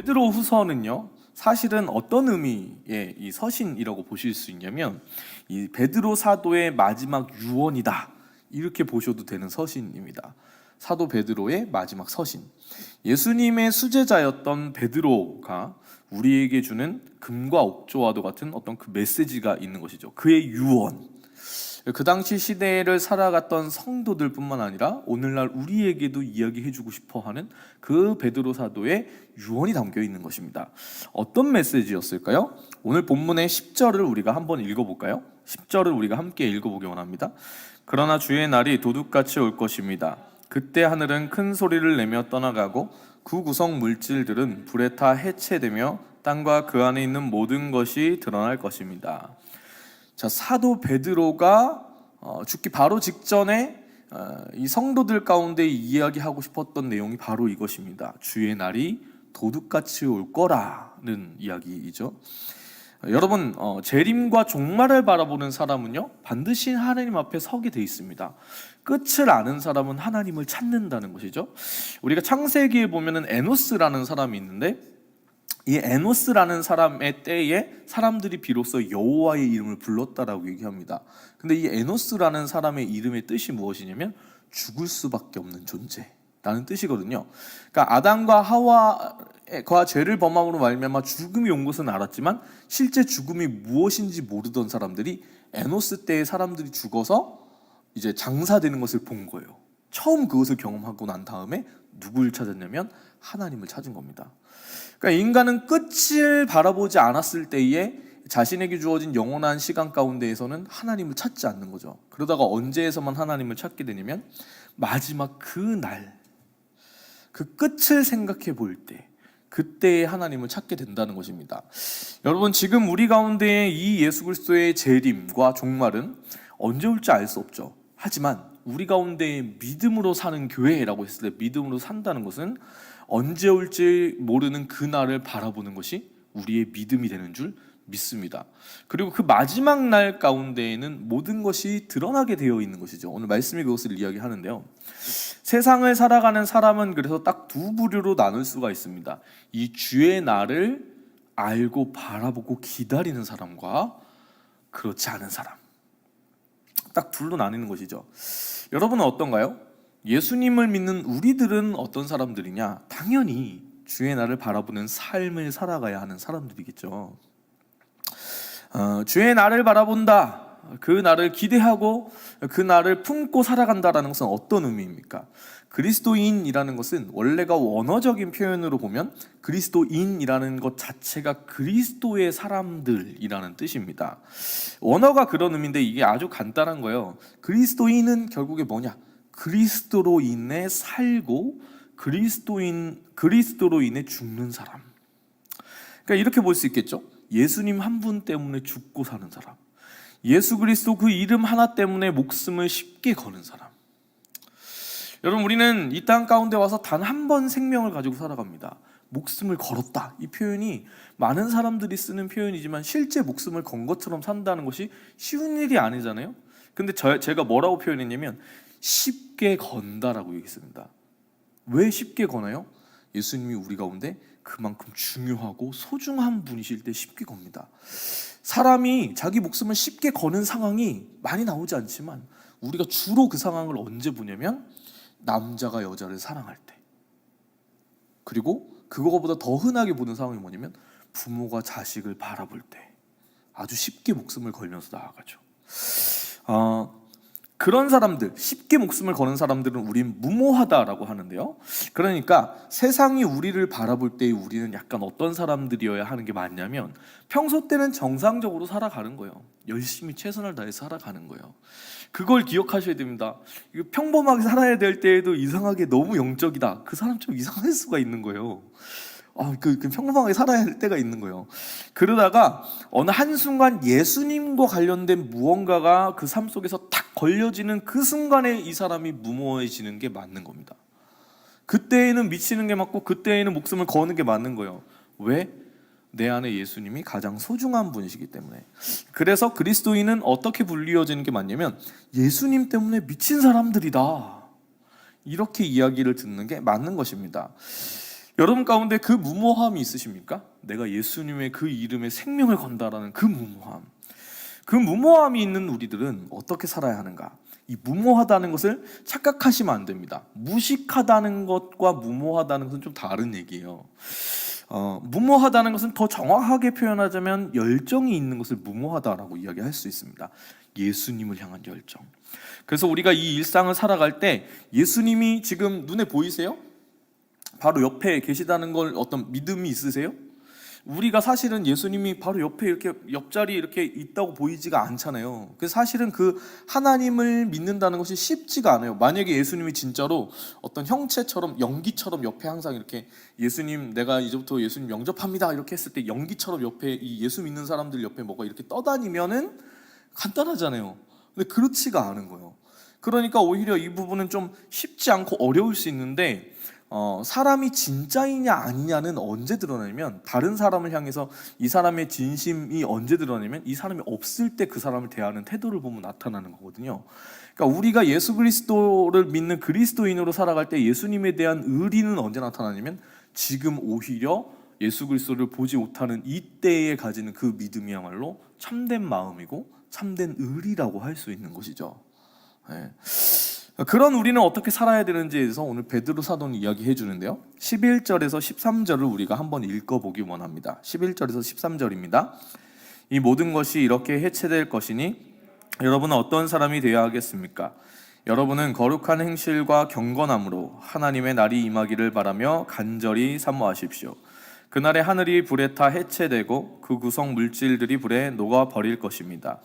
베드로 후서는요, 사실은 어떤 의미의 이 서신이라고 보실 수 있냐면, 이 베드로 사도의 마지막 유언이다, 이렇게 보셔도 되는 서신입니다. 사도 베드로의 마지막 서신. 예수님의 수제자였던 베드로가 우리에게 주는 금과 옥조와도 같은 어떤 그 메시지가 있는 것이죠. 그의 유언. 그 당시 시대를 살아갔던 성도들뿐만 아니라 오늘날 우리에게도 이야기해주고 싶어하는 그 베드로 사도의 유언이 담겨 있는 것입니다. 어떤 메시지였을까요? 오늘 본문의 10절을 우리가 한번 읽어볼까요? 10절을 우리가 함께 읽어보기 원합니다. 그러나 주의 날이 도둑같이 올 것입니다. 그때 하늘은 큰 소리를 내며 떠나가고 그 구성 물질들은 불에 타 해체되며 땅과 그 안에 있는 모든 것이 드러날 것입니다. 자, 사도 베드로가 죽기 바로 직전에 이 성도들 가운데 이야기하고 싶었던 내용이 바로 이것입니다. 주의 날이 도둑같이 올 거라는 이야기이죠. 여러분, 재림과 종말을 바라보는 사람은요, 반드시 하나님 앞에 서게 돼 있습니다. 끝을 아는 사람은 하나님을 찾는다는 것이죠. 우리가 창세기에 보면은 에노스라는 사람이 있는데, 이 에노스라는 사람의 때에 사람들이 비로소 여호와의 이름을 불렀다라고 얘기합니다. 근데 이 에노스라는 사람의 이름의 뜻이 무엇이냐면 죽을 수밖에 없는 존재라는 뜻이거든요. 그러니까 아담과 하와가 죄를 범함으로 말미암아 죽음이 온 것은 알았지만 실제 죽음이 무엇인지 모르던 사람들이 에노스 때의 사람들이 죽어서 이제 장사되는 것을 본 거예요. 처음 그것을 경험하고 난 다음에 누구를 찾았냐면 하나님을 찾은 겁니다. 그러니까 인간은 끝을 바라보지 않았을 때에 자신에게 주어진 영원한 시간 가운데에서는 하나님을 찾지 않는 거죠. 그러다가 언제에서만 하나님을 찾게 되냐면 마지막 그 날, 그 끝을 생각해 볼 때, 그때에 하나님을 찾게 된다는 것입니다. 여러분, 지금 우리 가운데 이 예수 그리스도의 재림과 종말은 언제 올지 알 수 없죠. 하지만 우리 가운데 믿음으로 사는 교회라고 했을 때, 믿음으로 산다는 것은 언제 올지 모르는 그날을 바라보는 것이 우리의 믿음이 되는 줄 믿습니다. 그리고 그 마지막 날 가운데에는 모든 것이 드러나게 되어 있는 것이죠. 오늘 말씀이 그것을 이야기하는데요. 세상을 살아가는 사람은 그래서 딱 두 부류로 나눌 수가 있습니다. 이 주의 날을 알고 바라보고 기다리는 사람과 그렇지 않은 사람. 딱 둘로 나뉘는 것이죠. 여러분은 어떤가요? 예수님을 믿는 우리들은 어떤 사람들이냐? 당연히 주의 날을 바라보는 삶을 살아가야 하는 사람들이겠죠. 주의 날을 바라본다, 그 날을 기대하고 그 날을 품고 살아간다라는 것은 어떤 의미입니까? 그리스도인이라는 것은 원래가 원어적인 표현으로 보면 그리스도인이라는 것 자체가 그리스도의 사람들이라는 뜻입니다. 원어가 그런 의미인데 이게 아주 간단한 거예요. 그리스도인은 결국에 뭐냐? 그리스도로 인해 살고 그리스도로 인해 죽는 사람. 그러니까 이렇게 볼 수 있겠죠. 예수님 한 분 때문에 죽고 사는 사람, 예수 그리스도 그 이름 하나 때문에 목숨을 쉽게 거는 사람. 여러분, 우리는 이 땅 가운데 와서 단 한 번 생명을 가지고 살아갑니다. 목숨을 걸었다, 이 표현이 많은 사람들이 쓰는 표현이지만 실제 목숨을 건 것처럼 산다는 것이 쉬운 일이 아니잖아요. 근데 제가 뭐라고 표현했냐면 쉽게 건다라고 얘기했습니다. 왜 쉽게 거나요? 예수님이 우리 가운데 그만큼 중요하고 소중한 분이실 때 쉽게 겁니다. 사람이 자기 목숨을 쉽게 거는 상황이 많이 나오지 않지만 우리가 주로 그 상황을 언제 보냐면 남자가 여자를 사랑할 때, 그리고 그거보다 더 흔하게 보는 상황이 뭐냐면 부모가 자식을 바라볼 때 아주 쉽게 목숨을 걸면서 나아가죠. 그런 사람들, 쉽게 목숨을 거는 사람들은 우린 무모하다라고 하는데요. 그러니까 세상이 우리를 바라볼 때 우리는 약간 어떤 사람들이어야 하는 게 맞냐면 평소 때는 정상적으로 살아가는 거예요. 열심히 최선을 다해서 살아가는 거예요. 그걸 기억하셔야 됩니다. 평범하게 살아야 될 때에도 이상하게 너무 영적이다, 그 사람 좀 이상할 수가 있는 거예요. 그 평범하게 살아야 할 때가 있는 거예요. 그러다가 어느 한순간 예수님과 관련된 무언가가 그 삶 속에서 탁 걸려지는 그 순간에 이 사람이 무모해지는 게 맞는 겁니다. 그때에는 미치는 게 맞고 그때에는 목숨을 거는 게 맞는 거예요. 왜? 내 안에 예수님이 가장 소중한 분이시기 때문에. 그래서 그리스도인은 어떻게 불리어지는 게 맞냐면 예수님 때문에 미친 사람들이다, 이렇게 이야기를 듣는 게 맞는 것입니다. 여러분 가운데 그 무모함이 있으십니까? 내가 예수님의 그 이름에 생명을 건다라는 그 무모함. 그 무모함이 있는 우리들은 어떻게 살아야 하는가? 이 무모하다는 것을 착각하시면 안 됩니다. 무식하다는 것과 무모하다는 것은 좀 다른 얘기예요. 무모하다는 것은 더 정확하게 표현하자면 열정이 있는 것을 무모하다라고 이야기할 수 있습니다. 예수님을 향한 열정. 그래서 우리가 이 일상을 살아갈 때 예수님이 지금 눈에 보이세요? 바로 옆에 계시다는 걸 어떤 믿음이 있으세요? 우리가 사실은 예수님이 바로 옆에 이렇게 옆자리에 이렇게 있다고 보이지가 않잖아요. 그래서 사실은 그 하나님을 믿는다는 것이 쉽지가 않아요. 만약에 예수님이 진짜로 어떤 형체처럼 연기처럼 옆에 항상 이렇게 예수님 내가 이제부터 예수님 영접합니다 이렇게 했을 때 연기처럼 옆에 이 예수 믿는 사람들 옆에 뭐가 이렇게 떠다니면은 간단하잖아요. 근데 그렇지가 않은 거예요. 그러니까 오히려 이 부분은 좀 쉽지 않고 어려울 수 있는데 사람이 진짜이냐 아니냐는 언제 드러나냐면 다른 사람을 향해서 이 사람의 진심이 언제 드러나냐면 이 사람이 없을 때 그 사람을 대하는 태도를 보면 나타나는 거거든요. 그러니까 우리가 예수 그리스도를 믿는 그리스도인으로 살아갈 때 예수님에 대한 의리는 언제 나타나냐면 지금 오히려 예수 그리스도를 보지 못하는 이때에 가지는 그 믿음이야말로 참된 마음이고 참된 의리라고 할 수 있는 것이죠. 네. 그런 우리는 어떻게 살아야 되는지에 대해서 오늘 베드로 사도는 이야기해 주는데요. 11절에서 13절을 우리가 한번 읽어보기 원합니다. 11절에서 13절입니다. 이 모든 것이 이렇게 해체될 것이니 여러분은 어떤 사람이 되어야 하겠습니까? 여러분은 거룩한 행실과 경건함으로 하나님의 날이 임하기를 바라며 간절히 사모하십시오. 그날에 하늘이 불에 타 해체되고 그 구성 물질들이 불에 녹아 버릴 것입니다.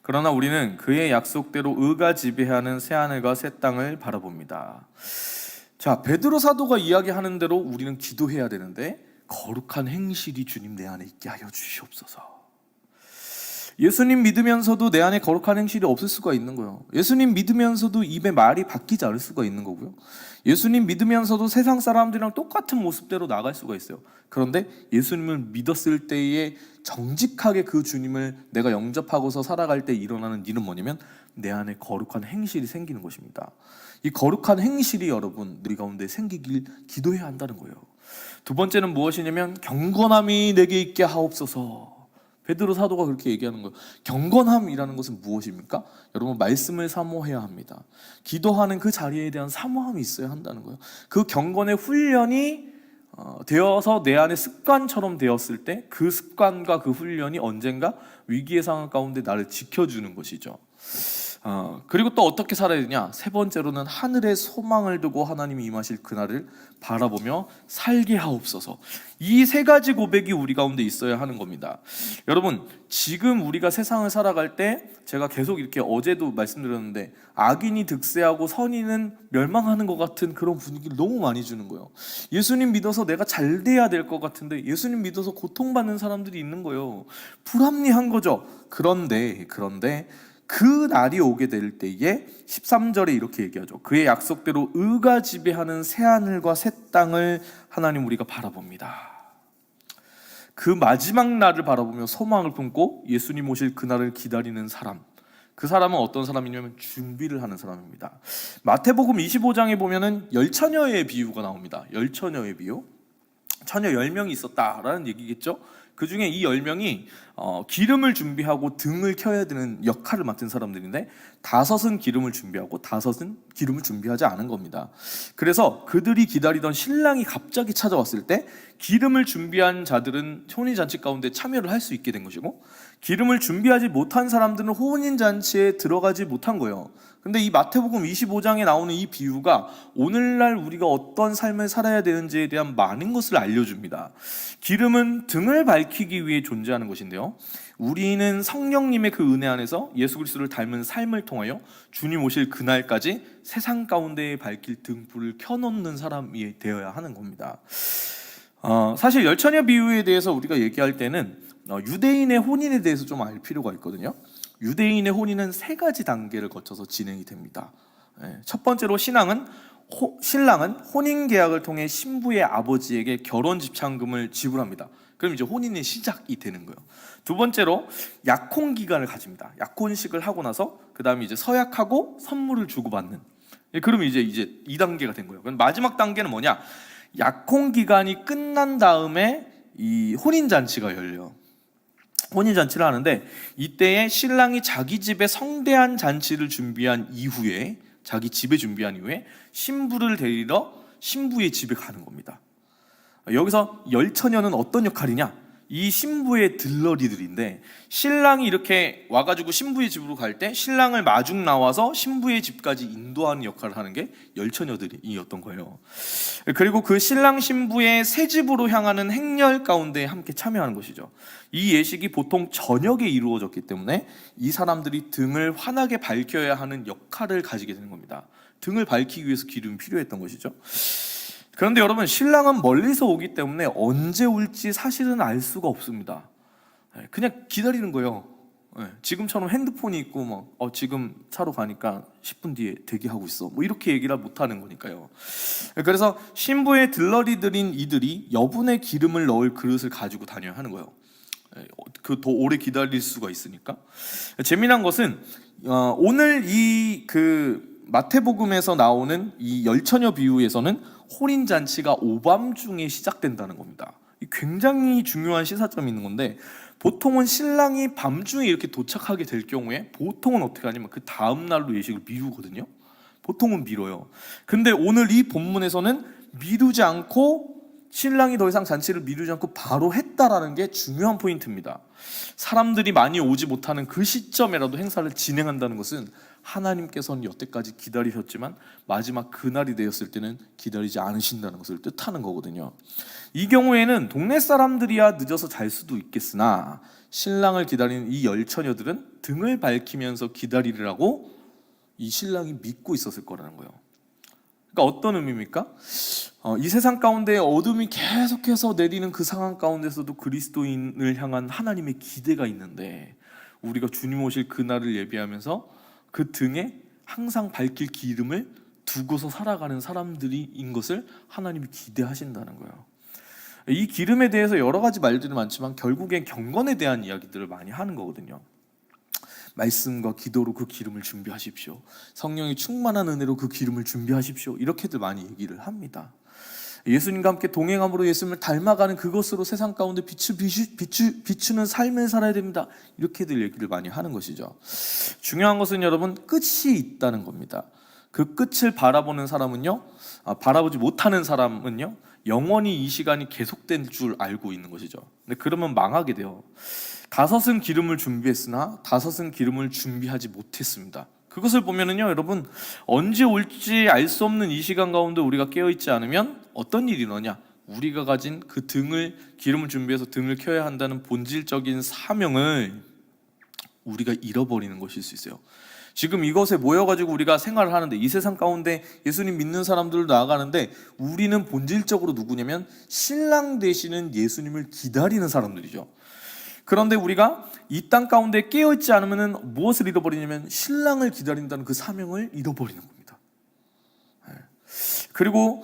그러나 우리는 그의 약속대로 의가 지배하는 새하늘과 새 땅을 바라봅니다. 자, 베드로 사도가 이야기하는 대로 우리는 기도해야 되는데 거룩한 행실이 주님 내 안에 있게 하여 주시옵소서. 예수님 믿으면서도 내 안에 거룩한 행실이 없을 수가 있는 거예요. 예수님 믿으면서도 입에 말이 바뀌지 않을 수가 있는 거고요. 예수님 믿으면서도 세상 사람들이랑 똑같은 모습대로 나갈 수가 있어요. 그런데 예수님을 믿었을 때에 정직하게 그 주님을 내가 영접하고서 살아갈 때 일어나는 일은 뭐냐면 내 안에 거룩한 행실이 생기는 것입니다. 이 거룩한 행실이 여러분 우리 가운데 생기길 기도해야 한다는 거예요. 두 번째는 무엇이냐면 경건함이 내게 있게 하옵소서. 베드로 사도가 그렇게 얘기하는 거예요. 경건함이라는 것은 무엇입니까? 여러분 말씀을 사모해야 합니다. 기도하는 그 자리에 대한 사모함이 있어야 한다는 거예요. 그 경건의 훈련이 되어서 내 안에 습관처럼 되었을 때 그 습관과 그 훈련이 언젠가 위기의 상황 가운데 나를 지켜주는 것이죠. 그리고 또 어떻게 살아야 되냐? 세 번째로는 하늘에 소망을 두고 하나님이 임하실 그날을 바라보며 살게 하옵소서. 이 세 가지 고백이 우리 가운데 있어야 하는 겁니다. 여러분 지금 우리가 세상을 살아갈 때 제가 계속 이렇게 어제도 말씀드렸는데 악인이 득세하고 선인은 멸망하는 것 같은 그런 분위기를 너무 많이 주는 거예요. 예수님 믿어서 내가 잘 돼야 될 것 같은데 예수님 믿어서 고통받는 사람들이 있는 거예요. 불합리한 거죠. 그런데 그 날이 오게 될 때에 13절에 이렇게 얘기하죠. 그의 약속대로 의가 지배하는 새하늘과 새 땅을 하나님 우리가 바라봅니다. 그 마지막 날을 바라보며 소망을 품고 예수님 오실 그날을 기다리는 사람, 그 사람은 어떤 사람이냐면 준비를 하는 사람입니다. 마태복음 25장에 보면은 열처녀의 비유가 나옵니다. 열처녀의 비유, 처녀 10명이 있었다라는 얘기겠죠. 그 중에 이 10명이 기름을 준비하고 등을 켜야 되는 역할을 맡은 사람들인데 5은 기름을 준비하고 5은 기름을 준비하지 않은 겁니다. 그래서 그들이 기다리던 신랑이 갑자기 찾아왔을 때 기름을 준비한 자들은 혼인잔치 가운데 참여를 할 수 있게 된 것이고 기름을 준비하지 못한 사람들은 혼인잔치에 들어가지 못한 거예요. 근데 이 마태복음 25장에 나오는 이 비유가 오늘날 우리가 어떤 삶을 살아야 되는지에 대한 많은 것을 알려줍니다. 기름은 등을 밝히기 위해 존재하는 것인데요, 우리는 성령님의 그 은혜 안에서 예수 그리스도를 닮은 삶을 통하여 주님 오실 그날까지 세상 가운데에 밝힐 등불을 켜놓는 사람이 되어야 하는 겁니다. 사실 열처녀 비유에 대해서 우리가 얘기할 때는 유대인의 혼인에 대해서 좀 알 필요가 있거든요. 유대인의 혼인은 3가지 단계를 거쳐서 진행이 됩니다. 첫 번째로 신랑은 혼인 계약을 통해 신부의 아버지에게 결혼 집착금을 지불합니다. 그럼 이제 혼인의 시작이 되는 거예요. 두 번째로 약혼 기간을 가집니다. 약혼식을 하고 나서 그 다음에 이제 서약하고 선물을 주고받는. 그러면 이제 2단계가 된 거예요. 그럼 마지막 단계는 뭐냐? 약혼 기간이 끝난 다음에 이 혼인 잔치가 열려. 혼인 잔치를 하는데 이때에 신랑이 자기 집에 성대한 잔치를 준비한 이후에, 자기 집에 준비한 이후에 신부를 데리러 신부의 집에 가는 겁니다. 여기서 열처녀는 어떤 역할이냐? 이 신부의 들러리들인데, 신랑이 이렇게 와가지고 신부의 집으로 갈 때 신랑을 마중 나와서 신부의 집까지 인도하는 역할을 하는 게 열처녀들이었던 거예요. 그리고 그 신랑 신부의 새 집으로 향하는 행렬 가운데 함께 참여하는 것이죠. 이 예식이 보통 저녁에 이루어졌기 때문에 이 사람들이 등을 환하게 밝혀야 하는 역할을 가지게 되는 겁니다. 등을 밝히기 위해서 기름이 필요했던 것이죠. 그런데 여러분, 신랑은 멀리서 오기 때문에 언제 올지 사실은 알 수가 없습니다. 그냥 기다리는 거예요. 지금처럼 핸드폰이 있고 지금 차로 가니까 10분 뒤에 대기하고 있어, 이렇게 얘기를 못하는 거니까요. 그래서 신부의 들러리들인 이들이 여분의 기름을 넣을 그릇을 가지고 다녀야 하는 거예요. 더 오래 기다릴 수가 있으니까. 재미난 것은 오늘 이 마태복음에서 나오는 이 열처녀 비유에서는 혼인 잔치가 오밤중에 시작된다는 겁니다. 굉장히 중요한 시사점이 있는 건데, 보통은 신랑이 밤중에 이렇게 도착하게 될 경우에 보통은 어떻게 하냐면 그 다음 날로 예식을 미루거든요. 보통은 미뤄요. 근데 오늘 이 본문에서는 미루지 않고, 신랑이 더 이상 잔치를 미루지 않고 바로 했다라는 게 중요한 포인트입니다. 사람들이 많이 오지 못하는 그 시점에라도 행사를 진행한다는 것은 하나님께서는 여태까지 기다리셨지만 마지막 그날이 되었을 때는 기다리지 않으신다는 것을 뜻하는 거거든요. 이 경우에는 동네 사람들이야 늦어서 잘 수도 있겠으나 신랑을 기다리는 이 열처녀들은 등을 밝히면서 기다리라고 이 신랑이 믿고 있었을 거라는 거예요. 그러니까 어떤 의미입니까? 이 세상 가운데 어둠이 계속해서 내리는 그 상황 가운데서도 그리스도인을 향한 하나님의 기대가 있는데, 우리가 주님 오실 그날을 예비하면서 그 등에 항상 밝힐 기름을 두고서 살아가는 사람들인 것을 하나님이 기대하신다는 거예요. 이 기름에 대해서 여러 가지 말들이 많지만 결국엔 경건에 대한 이야기들을 많이 하는 거거든요. 말씀과 기도로 그 기름을 준비하십시오. 성령이 충만한 은혜로 그 기름을 준비하십시오. 이렇게들 많이 얘기를 합니다. 예수님과 함께 동행함으로 예수님을 닮아가는 그것으로 세상 가운데 비추는 삶을 살아야 됩니다. 이렇게들 얘기를 많이 하는 것이죠. 중요한 것은 여러분, 끝이 있다는 겁니다. 그 끝을 바라보는 사람은요, 바라보지 못하는 사람은요, 영원히 이 시간이 계속될 줄 알고 있는 것이죠. 근데 그러면 망하게 돼요. 5은 기름을 준비했으나 5은 기름을 준비하지 못했습니다. 그것을 보면은요, 여러분, 언제 올지 알 수 없는 이 시간 가운데 우리가 깨어있지 않으면 어떤 일이 일어나냐? 우리가 가진 그 기름을 준비해서 등을 켜야 한다는 본질적인 사명을 우리가 잃어버리는 것일 수 있어요. 지금 이것에 모여가지고 우리가 생활을 하는데, 이 세상 가운데 예수님 믿는 사람들도 나아가는데, 우리는 본질적으로 누구냐면 신랑 되시는 예수님을 기다리는 사람들이죠. 그런데 우리가 이 땅 가운데 깨어있지 않으면 무엇을 잃어버리냐면 신랑을 기다린다는 그 사명을 잃어버리는 겁니다. 그리고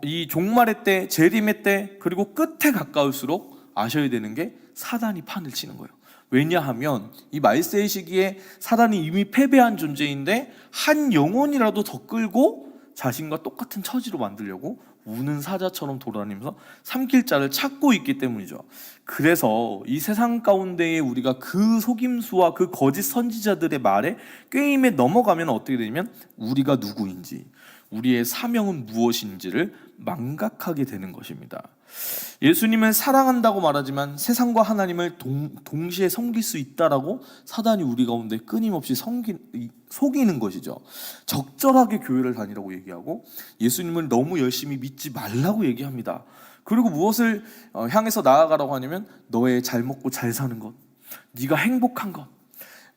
이 종말의 때, 재림의 때, 그리고 끝에 가까울수록 아셔야 되는 게 사단이 판을 치는 거예요. 왜냐하면 이 말세의 시기에 사단이 이미 패배한 존재인데 한 영혼이라도 더 끌고 자신과 똑같은 처지로 만들려고 우는 사자처럼 돌아다니면서 삼킬 자를 찾고 있기 때문이죠. 그래서 이 세상 가운데에 우리가 그 속임수와 그 거짓 선지자들의 말에 꾀임에 넘어가면 어떻게 되냐면 우리가 누구인지, 우리의 사명은 무엇인지를 망각하게 되는 것입니다. 예수님을 사랑한다고 말하지만 세상과 하나님을 동시에 섬길 수 있다라고 사단이 우리 가운데 끊임없이 속이는 것이죠. 적절하게 교회를 다니라고 얘기하고 예수님을 너무 열심히 믿지 말라고 얘기합니다. 그리고 무엇을 향해서 나아가라고 하냐면 너의 잘 먹고 잘 사는 것, 네가 행복한 것.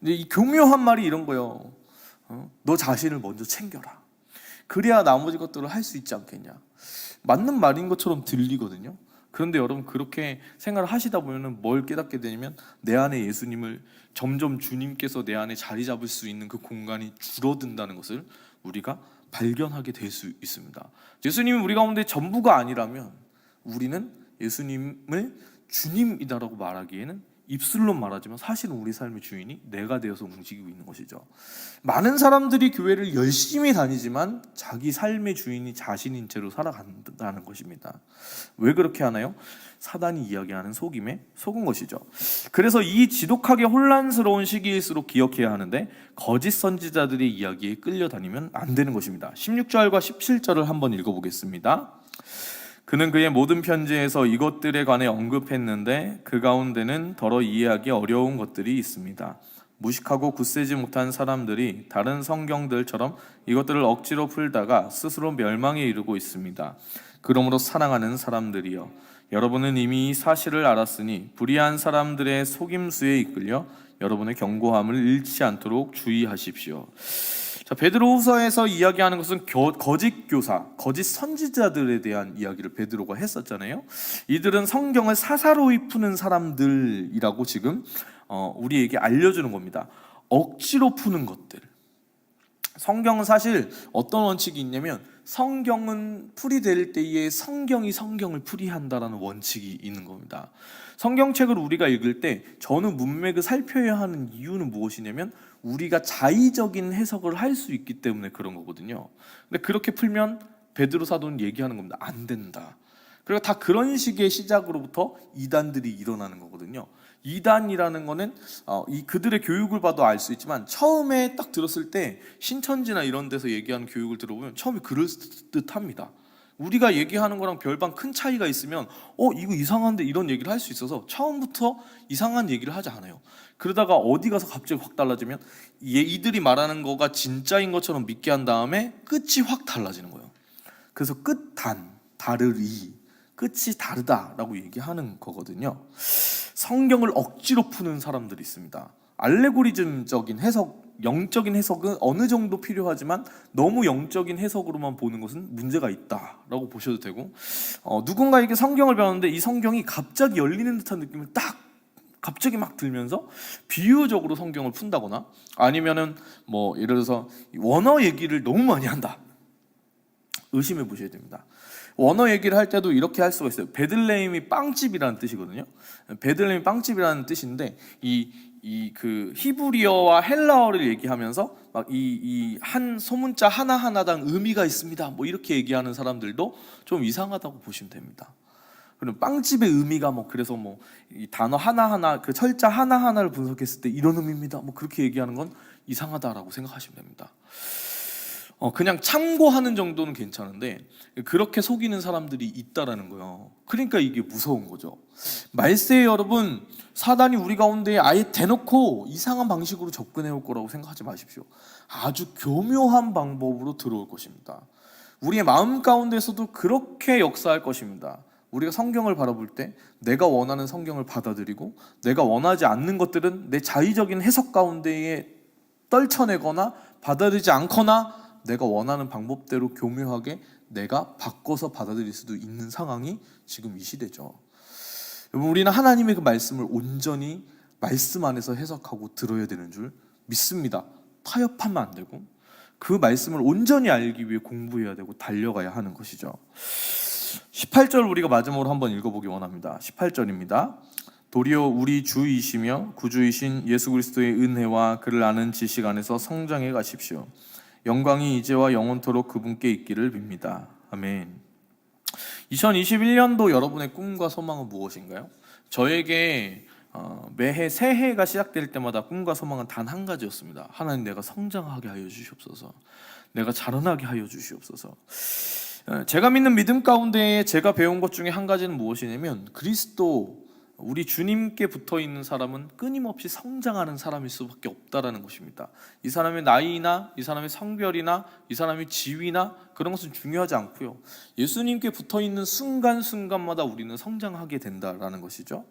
근데 이 교묘한 말이 이런 거예요. 너 자신을 먼저 챙겨라. 그래야 나머지 것들을 할 수 있지 않겠냐. 맞는 말인 것처럼 들리거든요. 그런데 여러분, 그렇게 생각을 하시다 보면 뭘 깨닫게 되냐면 내 안에 예수님을 점점 주님께서 내 안에 자리 잡을 수 있는 그 공간이 줄어든다는 것을 우리가 발견하게 될 수 있습니다. 예수님이 우리 가운데 전부가 아니라면 우리는 예수님을 주님이다라고 말하기에는 입술로 말하지만 사실은 우리 삶의 주인이 내가 되어서 움직이고 있는 것이죠. 많은 사람들이 교회를 열심히 다니지만 자기 삶의 주인이 자신인 채로 살아간다는 것입니다. 왜 그렇게 하나요? 사단이 이야기하는 속임에 속은 것이죠. 그래서 이 지독하게 혼란스러운 시기일수록 기억해야 하는데 거짓 선지자들의 이야기에 끌려다니면 안 되는 것입니다. 16절과 17절을 한번 읽어보겠습니다. 그는 그의 모든 편지에서 이것들에 관해 언급했는데 그 가운데는 더러 이해하기 어려운 것들이 있습니다. 무식하고 굳세지 못한 사람들이 다른 성경들처럼 이것들을 억지로 풀다가 스스로 멸망에 이르고 있습니다. 그러므로 사랑하는 사람들이여, 여러분은 이미 이 사실을 알았으니 불의한 사람들의 속임수에 이끌려 여러분의 견고함을 잃지 않도록 주의하십시오. 자, 베드로후서에서 이야기하는 것은 거짓 교사, 거짓 선지자들에 대한 이야기를 베드로가 했었잖아요. 이들은 성경을 사사로이 푸는 사람들이라고 지금 우리에게 알려주는 겁니다. 억지로 푸는 것들. 성경은 사실 어떤 원칙이 있냐면 성경은 풀이될 때에 성경이 성경을 풀이한다라는 원칙이 있는 겁니다. 성경책을 우리가 읽을 때 전후 문맥을 살펴야 하는 이유는 무엇이냐면 우리가 자의적인 해석을 할 수 있기 때문에 그런 거거든요. 근데 그렇게 풀면 베드로 사도는 얘기하는 겁니다. 안 된다. 그리고 다 그런 식의 시작으로부터 이단들이 일어나는 거거든요. 이단이라는 거는 이 그들의 교육을 봐도 알 수 있지만 처음에 딱 들었을 때 신천지나 이런 데서 얘기하는 교육을 들어보면 처음에 그럴 듯합니다. 우리가 얘기하는 거랑 별반 큰 차이가 있으면 이거 이상한데 이런 얘기를 할 수 있어서 처음부터 이상한 얘기를 하지 않아요. 그러다가 어디 가서 갑자기 확 달라지면 이들이 말하는 거가 진짜인 것처럼 믿게 한 다음에 끝이 확 달라지는 거예요. 그래서 다르리, 끝이 다르다라고 얘기하는 거거든요. 성경을 억지로 푸는 사람들이 있습니다. 알레고리즘적인 해석, 영적인 해석은 어느 정도 필요하지만 너무 영적인 해석으로만 보는 것은 문제가 있다라고 보셔도 되고, 누군가에게 성경을 배웠는데 이 성경이 갑자기 열리는 듯한 느낌을 딱 갑자기 막 들면서 비유적으로 성경을 푼다거나 아니면은 예를 들어서 원어 얘기를 너무 많이 한다. 의심해 보셔야 됩니다. 원어 얘기를 할 때도 이렇게 할 수가 있어요. 베들레헴이 빵집이라는 뜻이거든요. 베들레헴이 빵집이라는 뜻인데 그 히브리어와 헬라어를 얘기하면서 막 이 한 소문자 하나하나당 의미가 있습니다. 이렇게 얘기하는 사람들도 좀 이상하다고 보시면 됩니다. 그럼 빵집의 의미가 그래서 이 단어 하나하나 그 철자 하나하나를 분석했을 때 이런 의미입니다. 그렇게 얘기하는 건 이상하다라고 생각하시면 됩니다. 그냥 참고하는 정도는 괜찮은데 그렇게 속이는 사람들이 있다라는 거예요. 그러니까 이게 무서운 거죠. 말세에 여러분, 사단이 우리 가운데 아예 대놓고 이상한 방식으로 접근해 올 거라고 생각하지 마십시오. 아주 교묘한 방법으로 들어올 것입니다. 우리의 마음 가운데서도 그렇게 역사할 것입니다. 우리가 성경을 바라볼 때 내가 원하는 성경을 받아들이고 내가 원하지 않는 것들은 내 자의적인 해석 가운데에 떨쳐내거나 받아들이지 않거나 내가 원하는 방법대로 교묘하게 내가 바꿔서 받아들일 수도 있는 상황이 지금 이 시대죠. 여러분, 우리는 하나님의 그 말씀을 온전히 말씀 안에서 해석하고 들어야 되는 줄 믿습니다. 타협하면 안 되고 그 말씀을 온전히 알기 위해 공부해야 되고 달려가야 하는 것이죠. 18절 우리가 마지막으로 한번 읽어보기 원합니다. 18절입니다. 도리어 우리 주이시며 구주이신 예수 그리스도의 은혜와 그를 아는 지식 안에서 성장해 가십시오. 영광이 이제와 영원토록 그분께 있기를 빕니다. 아멘. 2021년도 여러분의 꿈과 소망은 무엇인가요? 저에게 매해 새해가 시작될 때마다 꿈과 소망은 단 한 가지였습니다. 하나님, 내가 성장하게 하여 주시옵소서. 내가 자라나게 하여 주시옵소서. 제가 믿는 믿음 가운데 제가 배운 것 중에 한 가지는 무엇이냐면 그리스도, 우리 주님께 붙어있는 사람은 끊임없이 성장하는 사람일 수밖에 없다라는 것입니다. 이 사람의 나이나 이 사람의 성별이나 이 사람의 지위나 그런 것은 중요하지 않고요. 예수님께 붙어있는 순간순간마다 우리는 성장하게 된다라는 것이죠.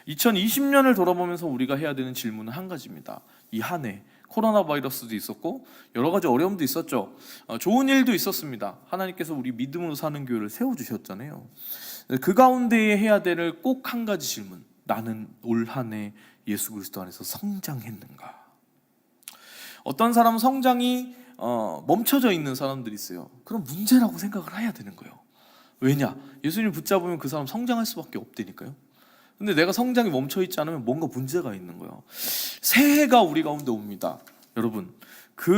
2020년을 돌아보면서 우리가 해야 되는 질문은 한 가지입니다. 이 한 해 코로나 바이러스도 있었고 여러 가지 어려움도 있었죠. 좋은 일도 있었습니다. 하나님께서 우리 믿음으로 사는 교회를 세워주셨잖아요. 그 가운데에 해야 될 꼭 한 가지 질문, 나는 올 한 해 예수 그리스도 안에서 성장했는가? 어떤 사람은 성장이 멈춰져 있는 사람들이 있어요. 그럼 문제라고 생각을 해야 되는 거예요. 왜냐? 예수님 붙잡으면 그 사람 성장할 수밖에 없다니까요. 근데 내가 성장이 멈춰 있지 않으면 뭔가 문제가 있는 거예요. 새해가 우리 가운데 옵니다. 여러분, 그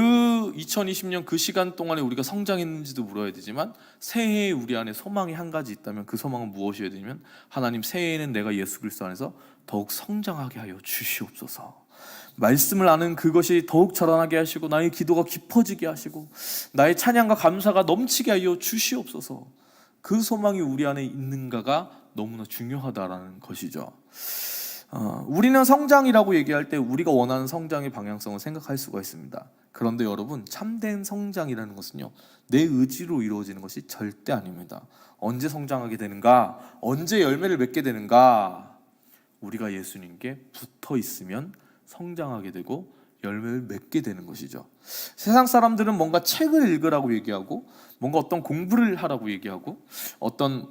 2020년 그 시간 동안에 우리가 성장했는지도 물어야 되지만 새해에 우리 안에 소망이 한 가지 있다면 그 소망은 무엇이어야 되냐면 하나님, 새해에는 내가 예수 그리스도 안에서 더욱 성장하게 하여 주시옵소서. 말씀을 아는 그것이 더욱 자라나게 하시고 나의 기도가 깊어지게 하시고 나의 찬양과 감사가 넘치게 하여 주시옵소서. 그 소망이 우리 안에 있는가가 너무나 중요하다라는 것이죠. 우리는 성장이라고 얘기할 때 우리가 원하는 성장의 방향성을 생각할 수가 있습니다. 그런데 여러분, 참된 성장이라는 것은요, 내 의지로 이루어지는 것이 절대 아닙니다. 언제 성장하게 되는가? 언제 열매를 맺게 되는가? 우리가 예수님께 붙어 있으면 성장하게 되고 열매를 맺게 되는 것이죠. 세상 사람들은 뭔가 책을 읽으라고 얘기하고 뭔가 어떤 공부를 하라고 얘기하고 어떤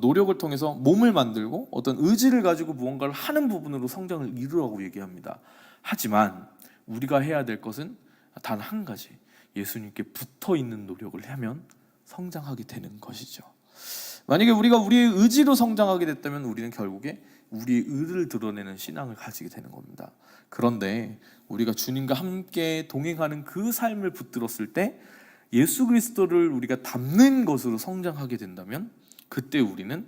노력을 통해서 몸을 만들고 어떤 의지를 가지고 무언가를 하는 부분으로 성장을 이루라고 얘기합니다. 하지만 우리가 해야 될 것은 단 한 가지, 예수님께 붙어 있는 노력을 하면 성장하게 되는 것이죠. 만약에 우리가 우리의 의지로 성장하게 됐다면 우리는 결국에 우리의 의를 드러내는 신앙을 가지게 되는 겁니다. 그런데 우리가 주님과 함께 동행하는 그 삶을 붙들었을 때 예수 그리스도를 우리가 닮는 것으로 성장하게 된다면 그때 우리는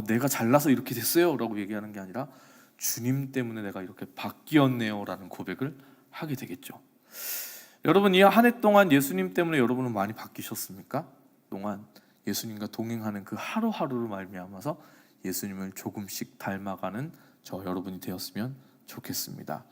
내가 잘나서 이렇게 됐어요 라고 얘기하는 게 아니라 주님 때문에 내가 이렇게 바뀌었네요 라는 고백을 하게 되겠죠. 여러분, 이 한 해 동안 예수님 때문에 여러분은 많이 바뀌셨습니까? 동안 예수님과 동행하는 그 하루하루를 말미암아서 예수님을 조금씩 닮아가는 저 여러분이 되었으면 좋겠습니다.